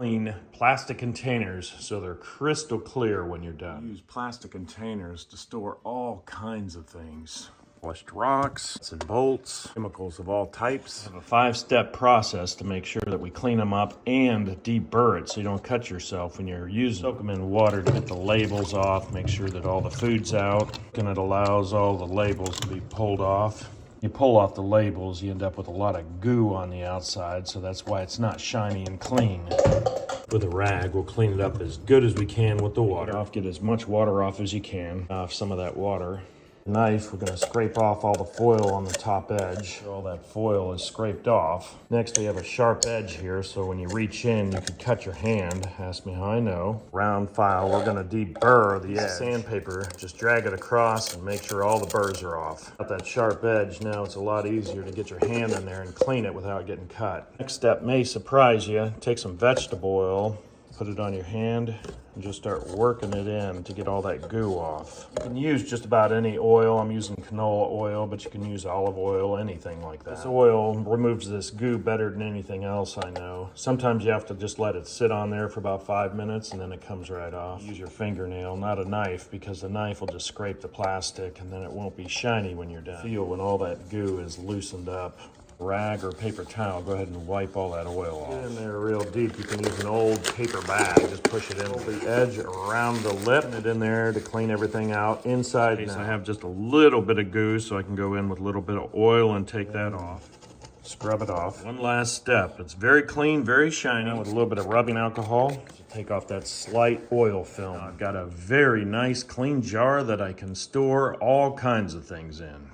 Clean plastic containers so they're crystal clear when you're done. Use plastic containers to store all kinds of things. Polished rocks, nuts and bolts, Chemicals of all types. have a 5-step process to make sure that we clean them up and deburr it so you don't cut yourself when you're using them. Soak them in water to get the labels off, make sure that all the food's out, and it allows all the labels to be pulled off. You pull off the labels, you end up with a lot of goo on the outside, so that's why it's not shiny and clean. With a rag, we'll clean it up as good as we can with the water. Get as much water off as you can, off some of that water. Knife, we're going to scrape off all the foil on the top edge. All that foil is scraped off. Next, we have a sharp edge here, so when you reach in, you could cut your hand. Ask me how I know. Round file, we're going to deburr the edge. Sandpaper, just drag it across and make sure all the burrs are off. Got that sharp edge, now it's a lot easier to get your hand in there and clean it without getting cut. Next step may surprise you. Take some vegetable oil, put it on your hand, and just start working it in to get all that goo off. You can use just about any oil. I'm using canola oil, but you can use olive oil, anything like that. This oil removes this goo better than anything else I know. Sometimes you have to just let it sit on there for about 5 minutes and then it comes right off. Use your fingernail, not a knife, because the knife will just scrape the plastic and then it won't be shiny when you're done. Feel when all that goo is loosened up. Rag or paper towel, go ahead and wipe all that oil off. Get in there real deep. You can use an old paper bag, just push it in the edge around the lip, and it in there to clean everything out inside and out. I have just a little bit of goo, so I can go in with a little bit of oil and take that off. Scrub it off. One last step. It's very clean, very shiny, with a little bit of rubbing alcohol to take off that slight oil film. I've got a very nice clean jar that I can store all kinds of things in.